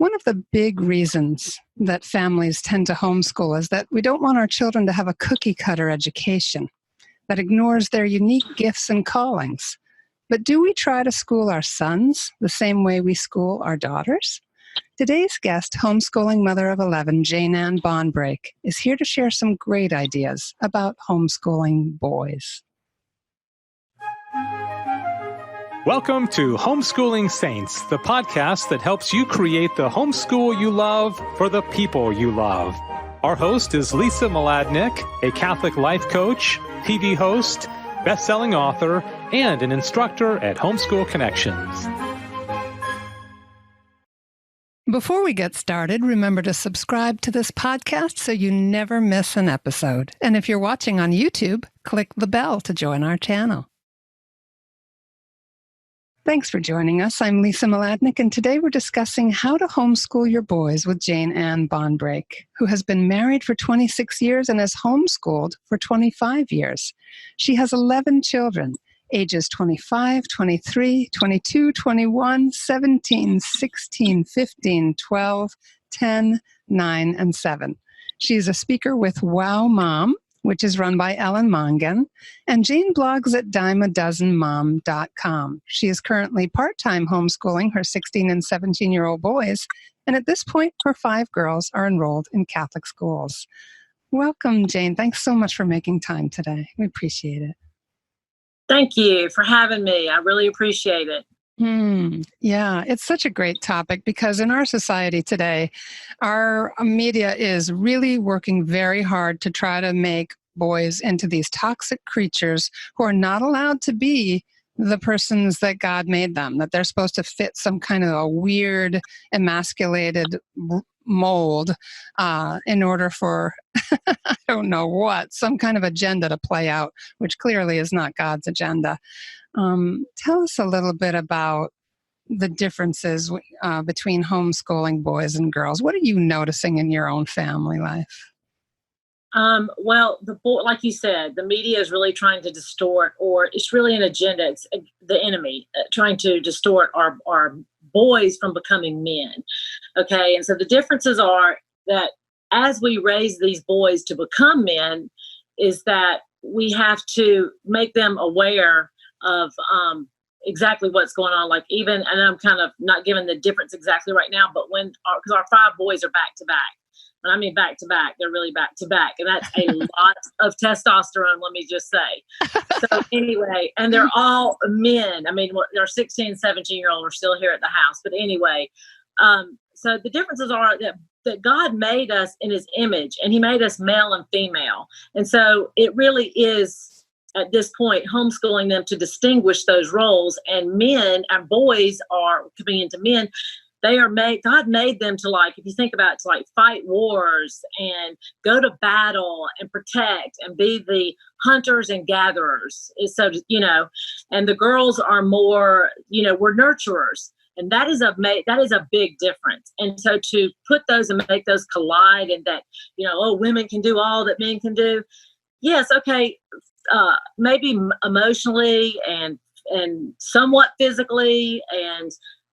One of the big reasons that families tend to homeschool is that we don't want our children to have a cookie-cutter education that ignores their unique gifts and callings. But do we try to school our sons the same way we school our daughters? Today's guest, homeschooling mother of 11, Jane Ann Bonbrake, is here to share some great ideas about homeschooling boys. Welcome to Homeschooling Saints, the podcast that helps you create the homeschool you love for the people you love. Our host is Lisa Mladinich, a Catholic life coach, TV host, best-selling author, and an instructor at Homeschool Connections. Before we get started, remember to subscribe to this podcast so you never miss an episode. And if you're watching on YouTube, click the bell to join our channel. Thanks for joining us. I'm Lisa Mladinich, and today we're discussing how to homeschool your boys with Jane Ann Bonbrake, who has been married for 26 years and has homeschooled for 25 years. She has 11 children, ages 25, 23, 22, 21, 17, 16, 15, 12, 10, 9, and 7. She's a speaker with Wow Mom, which is run by Ellen Mongan, and Jane blogs at dimeadozenmom.com. She is currently part-time homeschooling her 16 and 17-year-old boys, and at this point, her 5 girls are enrolled in Catholic schools. Welcome, Jane. Thanks so much for making time today. We appreciate it. Thank you for having me. I really appreciate it. Yeah, it's such a great topic because in our society today, our media is really working very hard to try to make boys into these toxic creatures who are not allowed to be the persons that God made them, that they're supposed to fit some kind of a weird, emasculated mold in order for, I don't know what, some kind of agenda to play out, which clearly is not God's agenda. Tell us a little bit about the differences between homeschooling boys and girls. What are you noticing in your own family life? Well, like you said, the media is really trying to distort, or it's really an agenda. It's the enemy trying to distort our boys from becoming men. Okay. And so the differences are that as we raise these boys to become men, is that we have to make them aware of exactly what's going on. Like even, and I'm kind of not giving the difference exactly right now, but because our 5 boys are back to back. When I mean back to back, they're really back to back. And that's a lot of testosterone, let me just say. So anyway, and they're all men. I mean, they're 16, 17-year-old are still here at the house. But anyway, so the differences are that God made us in his image, and he made us male and female. And so it really is, at this point, homeschooling them to distinguish those roles. And men and boys are coming into men. They are made, God made them to, like, if you think about it, to like fight wars and go to battle and protect and be the hunters and gatherers. So, and the girls are more, we're nurturers. And that is a big difference. And so to put those and make those collide, and that, women can do all that men can do. Yes. Okay. Maybe emotionally and somewhat physically. And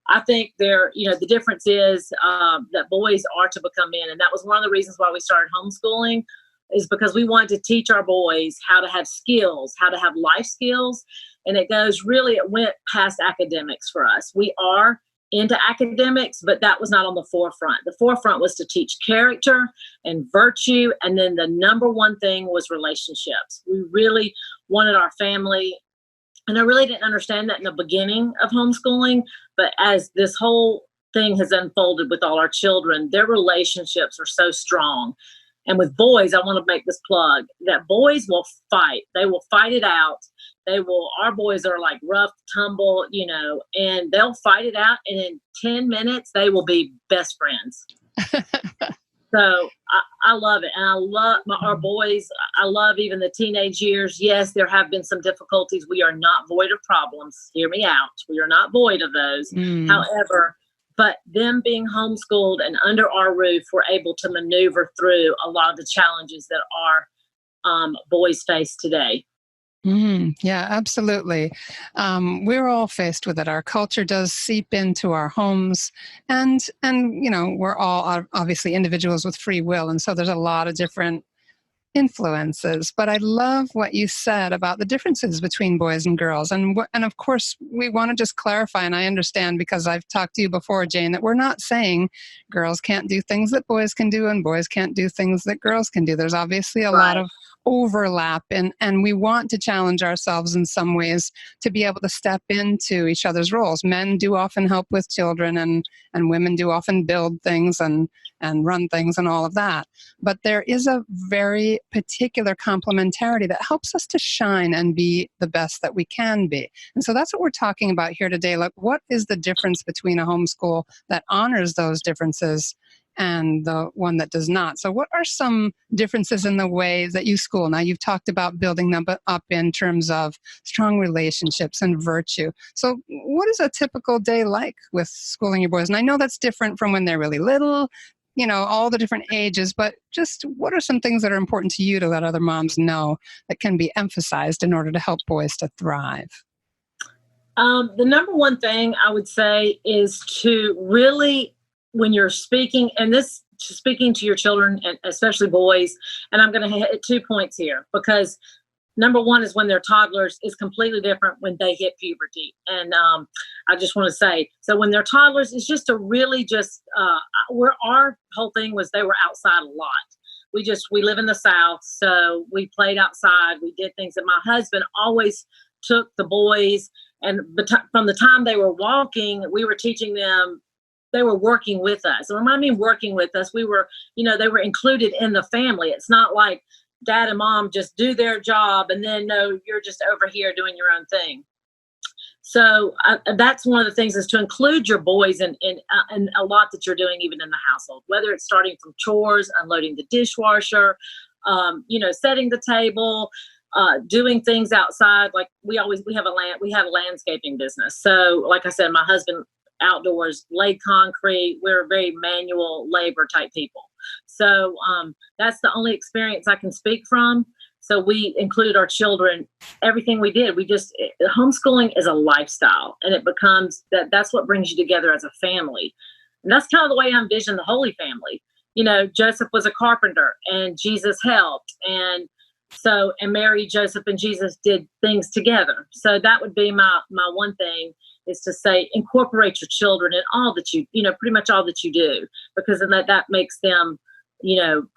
I think the difference is that boys are to become men. And that was one of the reasons why we started homeschooling, is because we wanted to teach our boys how to have skills, how to have life skills. And it went past academics for us. We are into academics, but that was not on the forefront. The forefront was to teach character and virtue. And then the number one thing was relationships. We really wanted our family, and I really didn't understand that in the beginning of homeschooling, but as this whole thing has unfolded with all our children, their relationships are so strong. And with boys, I want to make this plug that boys will fight. They will fight it out. Our boys are like rough, tumble, and they'll fight it out. And in 10 minutes, they will be best friends. So I love it. And I love our boys. I love even the teenage years. Yes, there have been some difficulties. We are not void of problems. Hear me out. We are not void of those. However, but them being homeschooled and under our roof, we're able to maneuver through a lot of the challenges that our boys face today. Yeah, absolutely. We're all faced with it. Our culture does seep into our homes, and we're all obviously individuals with free will, and so there's a lot of different influences. But I love what you said about the differences between boys and girls. And of course, we want to just clarify, and I understand because I've talked to you before, Jane, that we're not saying girls can't do things that boys can do and boys can't do things that girls can do. There's obviously a lot of overlap, and we want to challenge ourselves in some ways to be able to step into each other's roles. Men do often help with children, and women do often build things and run things and all of that. But there is a very particular complementarity that helps us to shine and be the best that we can be. And so that's what we're talking about here today. Like, what is the difference between a homeschool that honors those differences and the one that does not? So what are some differences in the way that you school? Now, you've talked about building them up in terms of strong relationships and virtue. So what is a typical day like with schooling your boys? And I know that's different from when they're really little, all the different ages, but just what are some things that are important to you to let other moms know that can be emphasized in order to help boys to thrive? The number one thing I would say is to really, when you're speaking, and this speaking to your children, and especially boys, and I'm going to hit 2 points here, because number one is when they're toddlers is completely different when they hit puberty. And I just want to say, so when they're toddlers, it's just to really our whole thing was they were outside a lot. We live in the South, so we played outside. We did things that my husband always took the boys, and from the time they were walking, we were teaching them. They were working with us. And when I mean working with us, they were included in the family. It's not like dad and mom just do their job and then no, you're just over here doing your own thing. So that's one of the things, is to include your boys in a lot that you're doing even in the household, whether it's starting from chores, unloading the dishwasher, setting the table, doing things outside. Like we have a landscaping business. So like I said, my husband outdoors laid concrete. We're very manual labor type people. So that's the only experience I can speak from. So we included our children, everything we did. Homeschooling is a lifestyle, and it becomes that's what brings you together as a family. And that's kind of the way I envision the Holy Family. Joseph was a carpenter and Jesus helped. And Mary, Joseph, and Jesus did things together. So that would be my one thing, is to say, incorporate your children in all that pretty much all that you do, because then that makes them,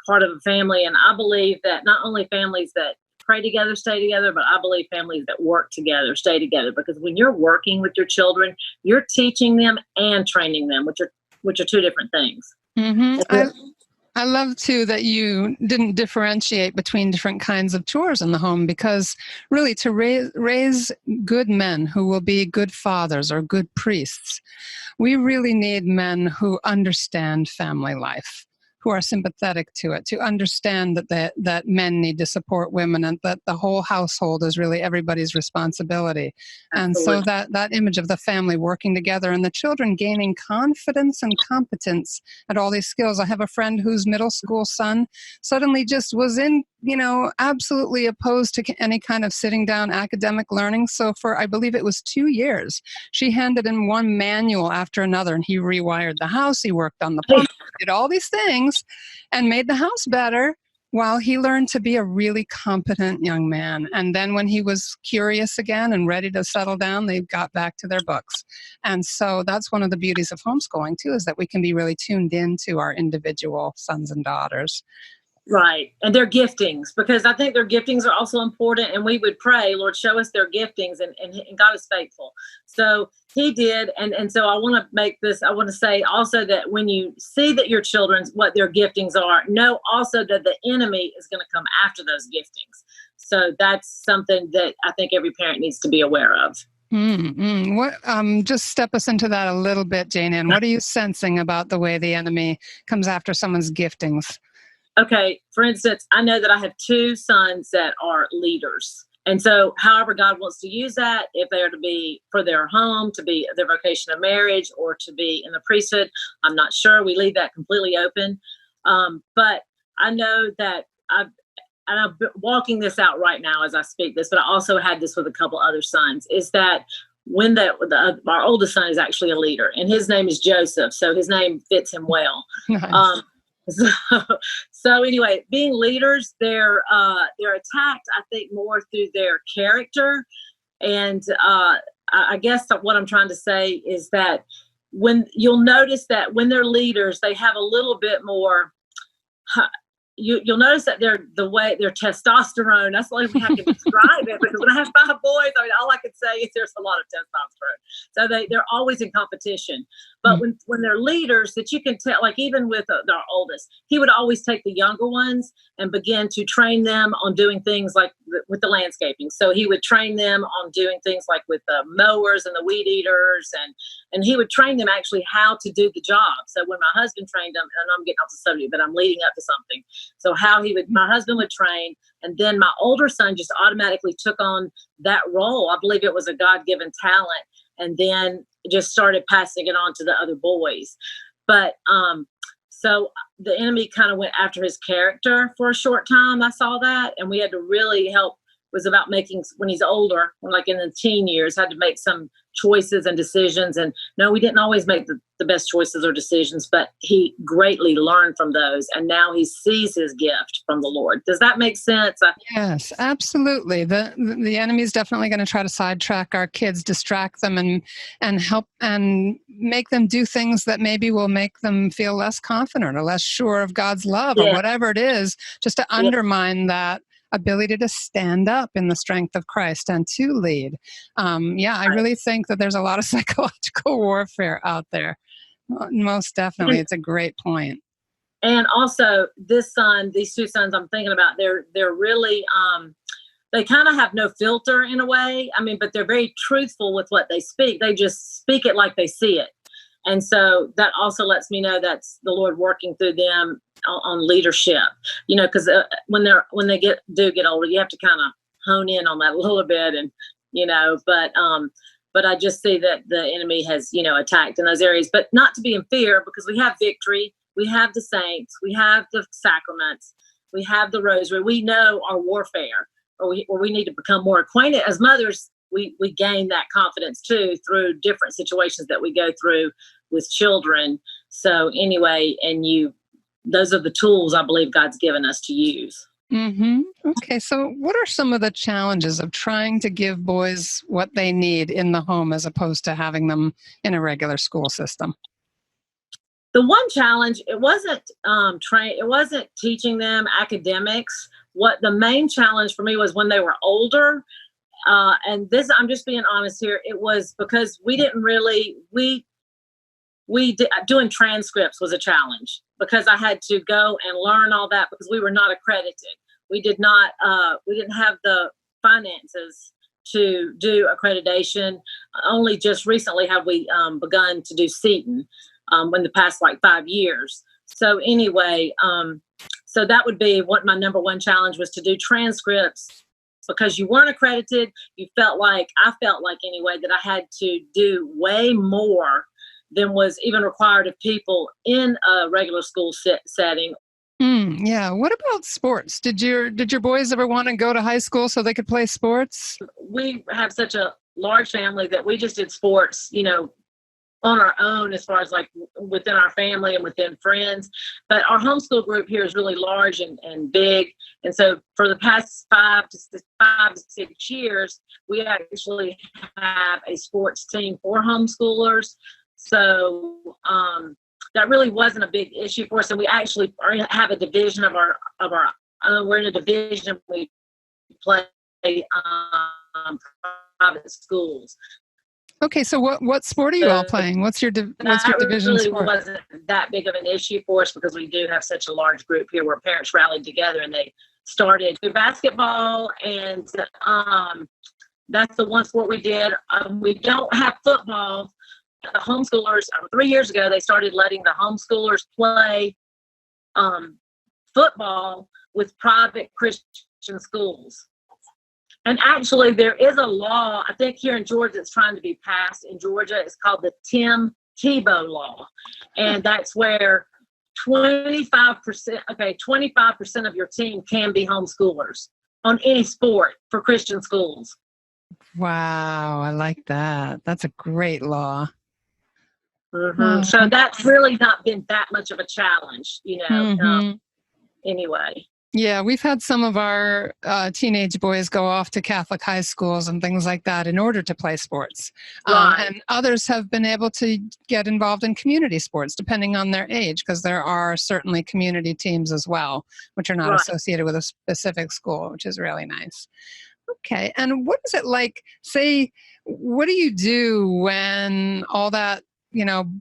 part of a family. And I believe that not only families that pray together stay together, but I believe families that work together stay together, because when you're working with your children, you're teaching them and training them, which are two different things. Mm-hmm. I love, too, that you didn't differentiate between different kinds of chores in the home, because really to raise good men who will be good fathers or good priests, we really need men who understand family life, who are sympathetic to it, to understand that men need to support women, and that the whole household is really everybody's responsibility. Absolutely. And so that image of the family working together and the children gaining confidence and competence at all these skills. I have a friend whose middle school son suddenly just was absolutely opposed to any kind of sitting down academic learning. So for, I believe it was 2 years, she handed in one manual after another, and he rewired the house. He worked on the pump, did all these things and made the house better, while he learned to be a really competent young man. And then when he was curious again and ready to settle down, they got back to their books. And so that's one of the beauties of homeschooling, too, is that we can be really tuned into our individual sons and daughters. Right. And their giftings, because I think their giftings are also important. And we would pray, Lord, show us their giftings, and God is faithful. So he did. And so I want to say also that when you see that your children's, what their giftings are, know also that the enemy is going to come after those giftings. So that's something that I think every parent needs to be aware of. Mm-hmm. What? Just step us into that a little bit, Jane Ann. What are you sensing about the way the enemy comes after someone's giftings? Okay, for instance, I know that I have 2 sons that are leaders. And so however God wants to use that, if they are to be for their home, to be their vocation of marriage, or to be in the priesthood, I'm not sure. We leave that completely open. But I know that and I'm walking this out right now as I speak this, but I also had this with a couple other sons, is that when our oldest son is actually a leader, and his name is Joseph, so his name fits him well. Nice. So anyway, being leaders, they're attacked, I think, more through their character. And I guess what I'm trying to say is that when you'll notice that when they're leaders, they have a little bit more. You'll notice that their testosterone, that's the only way I can describe it, because when I have 5 boys, I mean, all I can say is there's a lot of testosterone. So they're always in competition. But when they're leaders, that you can tell, like even with our oldest, he would always take the younger ones and begin to train them on doing things like with the landscaping. So he would train them on doing things like with the mowers and the weed eaters, and he would train them actually how to do the job. So when my husband trained them, and I'm getting off the subject, but I'm leading up to something. So my husband would train, and then my older son just automatically took on that role. I believe it was a God-given talent, and then just started passing it on to the other boys. But so the enemy kind of went after his character for a short time. I saw that, and we had to really help. Was about making, when he's older, like in the teen years, had to make some choices and decisions. And no, we didn't always make the best choices or decisions, but he greatly learned from those. And now he sees his gift from the Lord. Does that make sense? Yes, absolutely. The enemy is definitely going to try to sidetrack our kids, distract them, and help and make them do things that maybe will make them feel less confident or less sure of God's love or whatever it is, just to undermine that ability to stand up in the strength of Christ and to lead. I really think that there's a lot of psychological warfare out there. Most definitely. It's a great point. And also these 2 sons I'm thinking about, they're really, they kind of have no filter in a way. I mean, but they're very truthful with what they speak. They just speak it like they see it. And so that also lets me know that's the Lord working through them on leadership, because when they get older, you have to kind of hone in on that a little bit, and but I just see that the enemy has attacked in those areas, but not to be in fear, because we have victory, we have the saints, we have the sacraments, we have the rosary, we know our warfare, or we need to become more acquainted as mothers. We gain that confidence too through different situations that we go through with children. So anyway, those are the tools I believe God's given us to use. Mm-hmm. Okay, so what are some of the challenges of trying to give boys what they need in the home as opposed to having them in a regular school system? The one challenge, it wasn't it wasn't teaching them academics. What the main challenge for me was when they were older, and this, I'm just being honest here, it was because we didn't really, doing transcripts was a challenge, because I had to go and learn all that, because we were not accredited. We didn't have the finances to do accreditation. Only just recently have we begun to do Seton in the past 5 years. So anyway, so that would be what my number one challenge was, to do transcripts, because you weren't accredited. I felt like anyway, that I had to do way more than was even required of people in a regular school setting. Yeah. What about sports? Did your boys ever want to go to high school so they could play sports? We have such a large family that we just did sports, on our own, as far as within our family and within friends. But our homeschool group here is really large and big. And so for the past 5 to 6 years, we actually have a sports team for homeschoolers. So that really wasn't a big issue for us. And we actually have a division of our we're in a division. We play private schools. Okay, so what sport are you all playing? What's your division really sport? Wasn't that big of an issue for us, because we do have such a large group here where parents rallied together and they started basketball, and that's the one sport we did. We don't have football. The homeschoolers, 3 years ago, they started letting the homeschoolers play football with private Christian schools. And actually, there is a law, I think here in Georgia, it's trying to be passed in Georgia. It's called the Tim Tebow law. And that's where 25%, okay, 25% of your team can be homeschoolers on any sport for Christian schools. Wow, I like that. That's a great law. So that's really not been that much of a challenge, anyway. Yeah, we've had some of our teenage boys go off to Catholic high schools and things like that in order to play sports. Right. And others have been able to get involved in community sports, depending on their age, because there are certainly community teams as well, which are not Right. associated with a specific school, which is really nice. Okay, and what is it like, say, what do you do when all that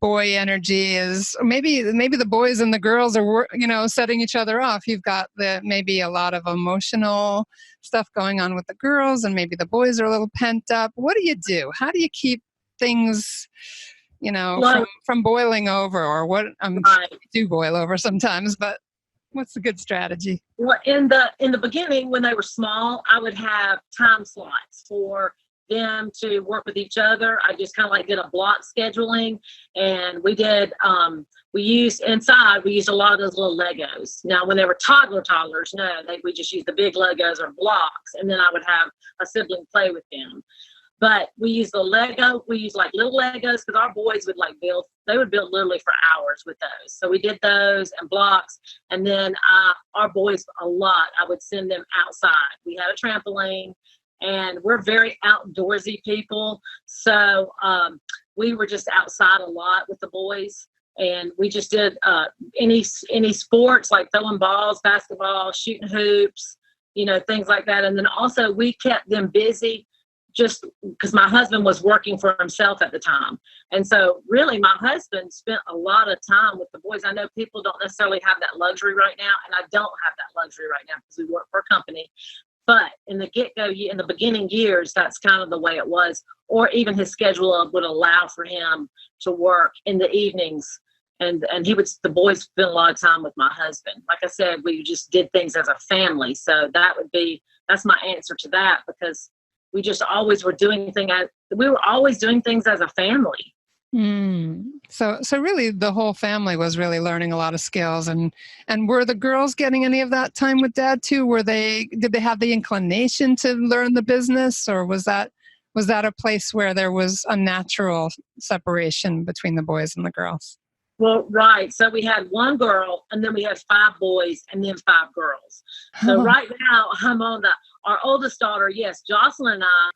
boy energy is, maybe the boys and the girls are, setting each other off. You've got maybe a lot of emotional stuff going on with the girls, and maybe the boys are a little pent up. What do you do? How do you keep things, from boiling over, or what? Right. Do boil over sometimes, but what's a good strategy? Well, in the beginning, when they were small, I would have time slots for them to work with each other. I just kind of like did a block scheduling, and we used a lot of those little Legos. Now, when they were toddlers, we just used the big Legos or blocks, and then I would have a sibling play with them. But we used like little Legos, because our boys would they would build literally for hours with those. So we did those and blocks. And then our boys, a lot, I would send them outside. We had a trampoline, and we're very outdoorsy people. So we were just outside a lot with the boys. And we just did any sports, like throwing balls, basketball, shooting hoops, things like that. And then also we kept them busy, just because my husband was working for himself at the time. And so really my husband spent a lot of time with the boys. I know people don't necessarily have that luxury right now, and I don't have that luxury right now because we work for a company. But in the get-go, in the beginning years, that's kind of the way it was. Or even his schedule would allow for him to work in the evenings. And the boys spend a lot of time with my husband. Like I said, we just did things as a family. So that's my answer to that, because we just always were doing things as a family. So really the whole family was really learning a lot of skills, and were the girls getting any of that time with Dad too? Did they have the inclination to learn the business, or was that a place where there was a natural separation between the boys and the girls? Well, right. So we had one girl, and then we had 5 boys, and then 5 girls. So right now I'm on our oldest daughter. Yes, Jocelyn and I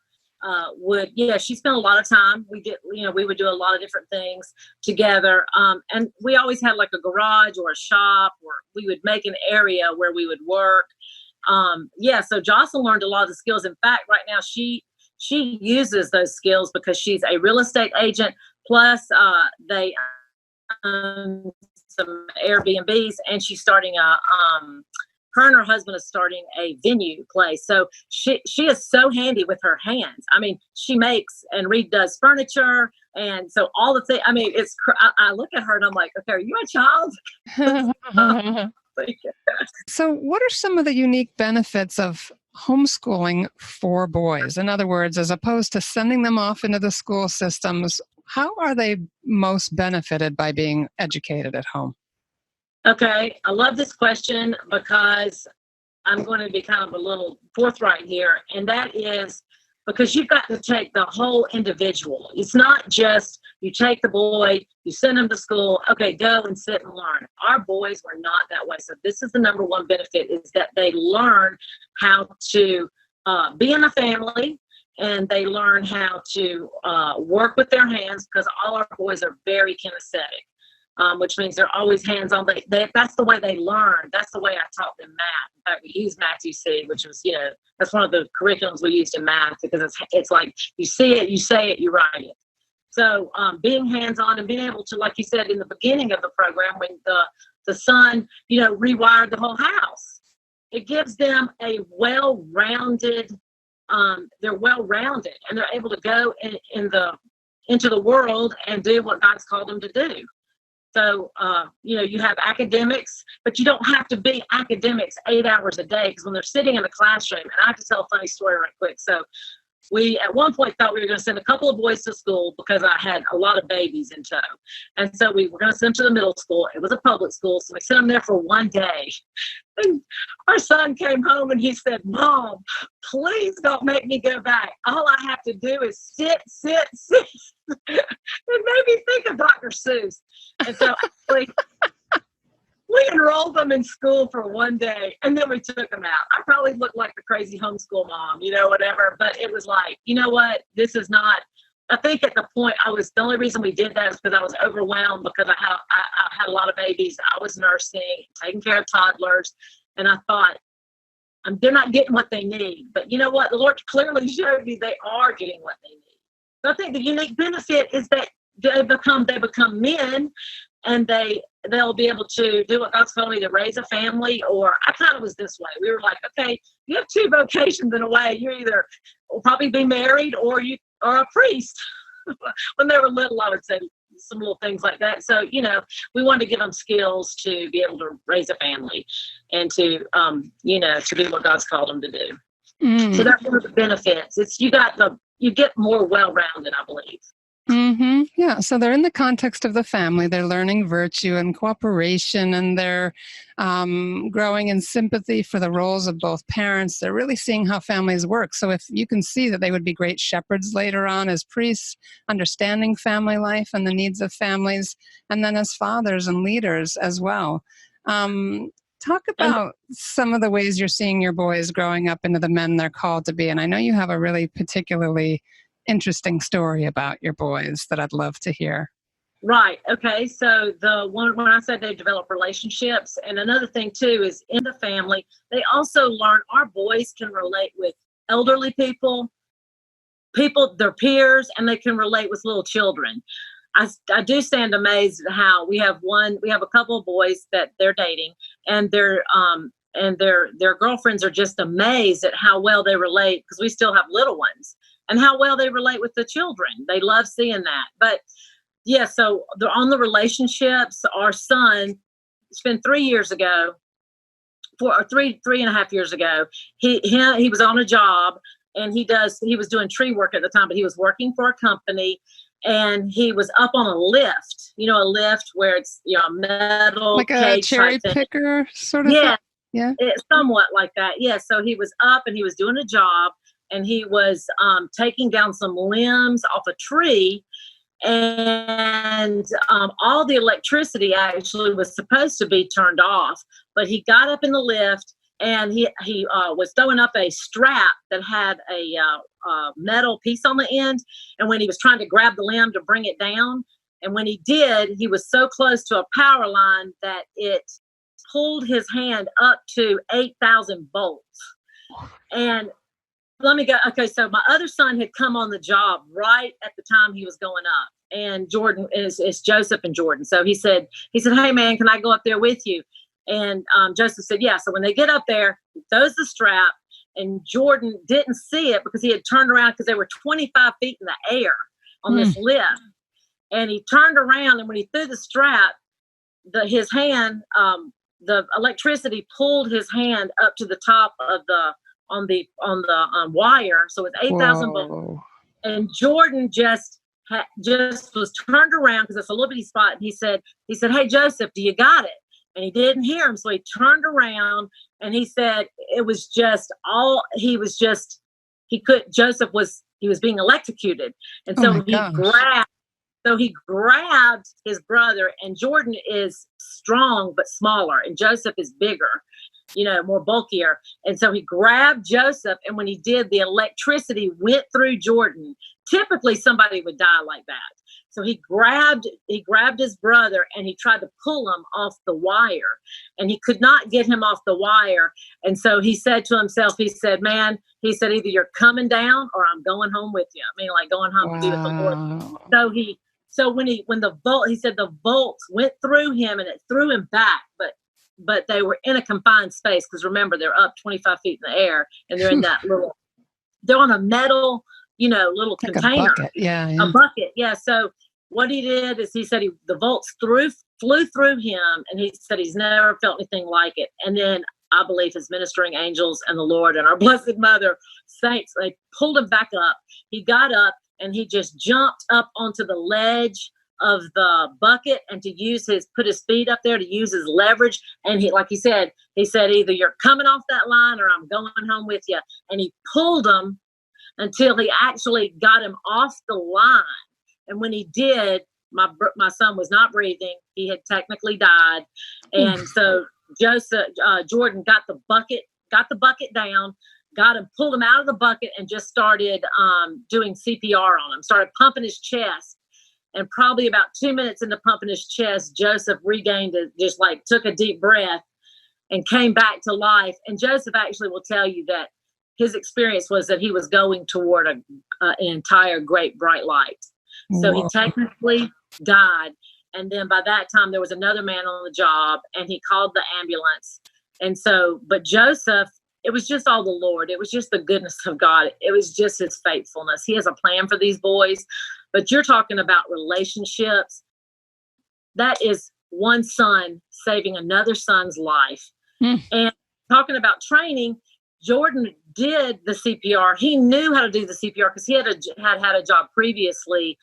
she spent a lot of time. We would do a lot of different things together. And we always had like a garage or a shop, or we would make an area where we would work. So Jocelyn learned a lot of the skills. In fact, right now she uses those skills because she's a real estate agent. Plus, they some Airbnbs, and she's starting her and her husband is starting a venue place. So she is so handy with her hands. I mean, she makes and redoes furniture. And so all the things, I mean, I look at her and I'm like, okay, are you a child? So what are some of the unique benefits of homeschooling for boys? In other words, as opposed to sending them off into the school systems, how are they most benefited by being educated at home? Okay, I love this question because I'm going to be kind of a little forthright here, and that is because you've got to take the whole individual. It's not just you take the boy, you send him to school, okay, go and sit and learn. Our boys were not that way. So this is the number one benefit, is that they learn how to be in a family, and they learn how to work with their hands, because all our boys are very kinesthetic. Which means they're always hands-on. That's the way they learn. That's the way I taught them math. In fact, we use Math-UC, which was, that's one of the curriculums we used in math, because it's like you see it, you say it, you write it. So being hands-on and being able to, like you said in the beginning of the program, when the son, rewired the whole house, it gives them a well-rounded, they're well-rounded, and they're able to go into the world and do what God's called them to do. So, you have academics, but you don't have to be academics 8 hours a day, because when they're sitting in the classroom, and I have to tell a funny story right quick. So we at one point thought we were going to send a couple of boys to school because I had a lot of babies in tow. And so we were going to send them to the middle school. It was a public school, so we sent them there for one day. And our son came home and he said, "Mom, please don't make me go back. All I have to do is sit." It made me think of Dr. Seuss. And so we enrolled them in school for one day, and then we took them out. I probably looked like the crazy homeschool mom, whatever. But it was like, you know what? This is not. I think at the point the only reason we did that is because I was overwhelmed because I had a lot of babies. I was nursing, taking care of toddlers, and I thought, they're not getting what they need. But you know what? The Lord clearly showed me they are getting what they need. So I think the unique benefit is that they become men, and they'll be able to do what God's called me to raise a family. Or I kind of was this way. We were like, okay, you have two vocations in a way. You're either will probably be married or you are a priest. When they were little, I would say some little things like that. So, we wanted to give them skills to be able to raise a family and to do what God's called them to do. Mm. So that's one of the benefits. You get more well-rounded, I believe. Mm-hmm. Yeah. So they're in the context of the family. They're learning virtue and cooperation, and they're growing in sympathy for the roles of both parents. They're really seeing how families work. So if you can see that they would be great shepherds later on as priests, understanding family life and the needs of families, and then as fathers and leaders as well. Talk about some of the ways you're seeing your boys growing up into the men they're called to be. And I know you have a really particularly interesting story about your boys that I'd love to hear. Right. Okay. So when I said they develop relationships, and another thing too is in the family, they also learn our boys can relate with elderly people, their peers, and they can relate with little children. I do stand amazed at how we have a couple of boys that they're dating, and their girlfriends are just amazed at how well they relate, because we still have little ones, and how well they relate with the children. They love seeing that. But yeah, so on the relationships, our son, it's been 3 years ago, three and a half years ago, he was on a job, and he was doing tree work at the time, but he was working for a company. And he was up on a lift, a lift where it's, a metal like a cherry picker sort of thing? Yeah. It's somewhat like that. Yeah. So he was up and he was doing a job, and he was taking down some limbs off a tree. And all the electricity actually was supposed to be turned off. But he got up in the lift, and he was throwing up a strap that had a metal piece on the end. And when he was trying to grab the limb to bring it down, and when he did, he was so close to a power line that it pulled his hand up to 8,000 volts. And let me go. Okay, so my other son had come on the job right at the time he was going up. And Jordan is Joseph and Jordan. So he said, "Hey man, can I go up there with you?" And Joseph said, "Yeah." So when they get up there, he throws the strap, and Jordan didn't see it because he had turned around, because they were 25 feet in the air on this lift. And he turned around, and when he threw the strap, his hand, the electricity pulled his hand up to the top of on the wire. So it's 8,000 volts. And Jordan just was turned around, because it's a little bitty spot. And he said, "Hey, Joseph, do you got it?" And he didn't hear him. So he turned around, and he said it was just Joseph was being electrocuted. And so he grabbed his brother, and Jordan is strong but smaller, and Joseph is bigger, more bulkier. And so he grabbed Joseph, and when he did, the electricity went through Jordan. Typically somebody would die like that. So he grabbed his brother, and he tried to pull him off the wire, and he could not get him off the wire. And so he said to himself, "Man," he said, "either you're coming down or I'm going home with you." I mean, like going home to be with the Lord. So he said the volts went through him, and it threw him back, but they were in a confined space, because remember, they're up 25 feet in the air, and they're in that they're on a metal, little like container. A bucket. Yeah. A bucket. Yeah. So what he did is he said the volts flew through him, and he said he's never felt anything like it. And then I believe his ministering angels and the Lord and our Blessed Mother, saints, they pulled him back up. He got up and he just jumped up onto the ledge of the bucket and put his feet up there to use his leverage. And he said, either you're coming off that line or I'm going home with you. And he pulled him until he actually got him off the line. And when he did, my son was not breathing. He had technically died. And so Jordan got the bucket down, got him, pulled him out of the bucket and just started doing CPR on him, started pumping his chest. And probably about 2 minutes into pumping his chest, Joseph regained it, just like took a deep breath and came back to life. And Joseph actually will tell you that his experience was that he was going toward an entire great bright light. So he technically died. And then by that time, there was another man on the job and he called the ambulance. And so, but Joseph, it was just all the Lord. It was just the goodness of God. It was just his faithfulness. He has a plan for these boys. But you're talking about relationships. That is one son saving another son's life. And talking about training, Jordan did the CPR. He knew how to do the CPR because he had a job previously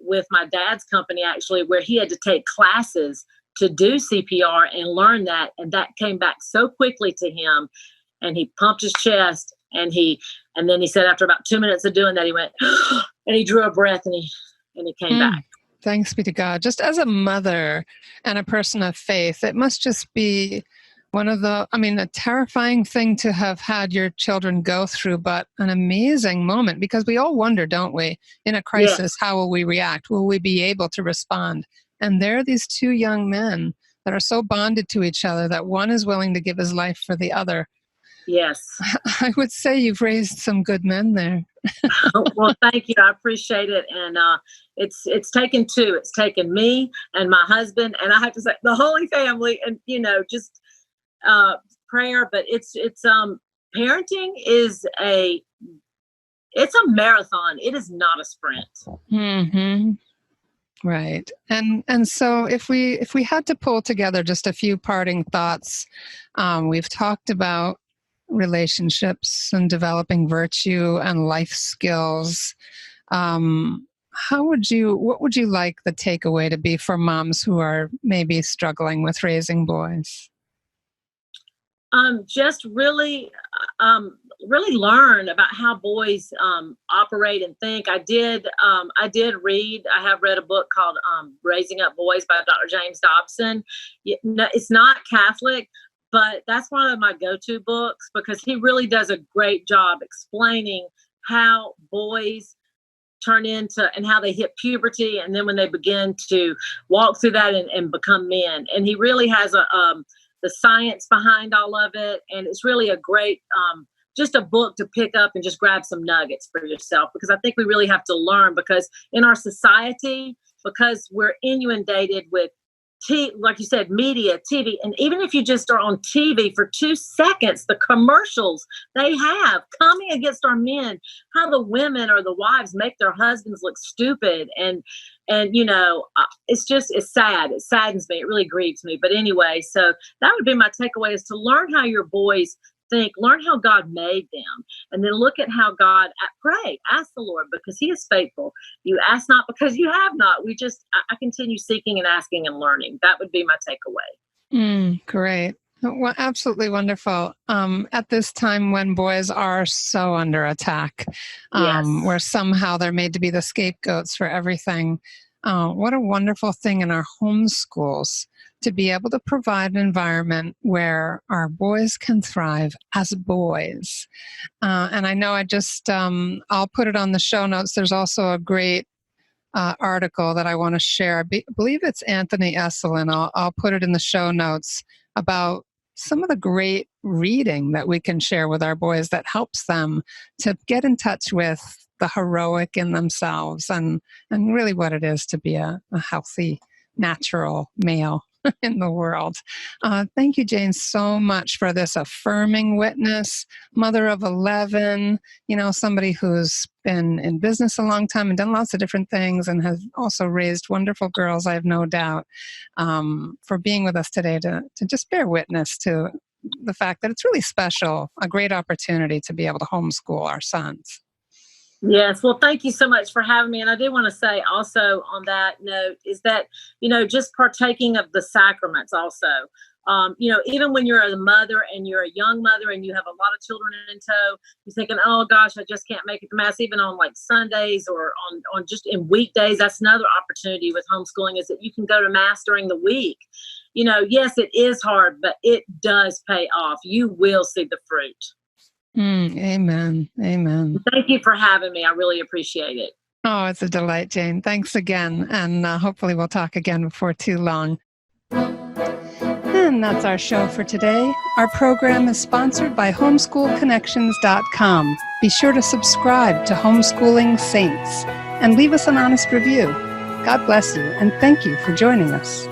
with my dad's company, actually, where he had to take classes to do CPR and learn that. And that came back so quickly to him. And he pumped his chest and then he said after about 2 minutes of doing that, he went, and he drew a breath and he came back. Thanks be to God. Just as a mother and a person of faith, it must just be a terrifying thing to have had your children go through, but an amazing moment because we all wonder, don't we, in a crisis, how will we react? Will we be able to respond? And there are these two young men that are so bonded to each other that one is willing to give his life for the other. Yes. I would say you've raised some good men there. Well, thank you. I appreciate it. And it's taken two. It's taken me and my husband, and I have to say the Holy Family, and just prayer. But it's parenting is it's a marathon. It is not a sprint. Mm-hmm. Right. And so if we had to pull together just a few parting thoughts, we've talked about relationships and developing virtue and life skills. What would you like the takeaway to be for moms who are maybe struggling with raising boys? Just really learn about how boys operate and think. I have read a book called Raising Up Boys by Dr. James Dobson. It's not Catholic, but that's one of my go-to books because he really does a great job explaining how boys turn into and how they hit puberty and then when they begin to walk through that and become men. And he really has the science behind all of it. And it's really a great, just a book to pick up and just grab some nuggets for yourself, because I think we really have to learn, because in our society, because we're inundated with like you said, media, TV, and even if you just are on TV for 2 seconds, the commercials they have coming against our men, how the women or the wives make their husbands look stupid. And it's sad. It saddens me. It really grieves me. But anyway, so that would be my takeaway, is to learn how your boys think, learn how God made them, and then look at how God, pray, ask the Lord, because he is faithful. You ask not because you have not. I continue seeking and asking and learning. That would be my takeaway. Great. Well, absolutely wonderful. At this time when boys are so under attack, where somehow they're made to be the scapegoats for everything, what a wonderful thing in our homeschools to be able to provide an environment where our boys can thrive as boys. And I know I'll put it on the show notes. There's also a great article that I want to share. I believe it's Anthony Esselin. I'll put it in the show notes about some of the great reading that we can share with our boys that helps them to get in touch with the heroic in themselves and really what it is to be a healthy, natural male in the world. Thank you, Jane, so much for this affirming witness, mother of 11, somebody who's been in business a long time and done lots of different things and has also raised wonderful girls, I have no doubt, for being with us today to just bear witness to the fact that it's really special, a great opportunity to be able to homeschool our sons. Yes. Well, thank you so much for having me. And I do want to say also on that note is that, just partaking of the sacraments also, even when you're a mother and you're a young mother and you have a lot of children in tow, you're thinking, oh gosh, I just can't make it to Mass, even on like Sundays or on just in weekdays. That's another opportunity with homeschooling, is that you can go to Mass during the week. Yes, it is hard, but it does pay off. You will see the fruit. Amen. Amen. Thank you for having me. I really appreciate it. Oh, it's a delight, Jane. Thanks again. And hopefully we'll talk again before too long. And that's our show for today. Our program is sponsored by homeschoolconnections.com. Be sure to subscribe to Homeschooling Saints and leave us an honest review. God bless you, and thank you for joining us.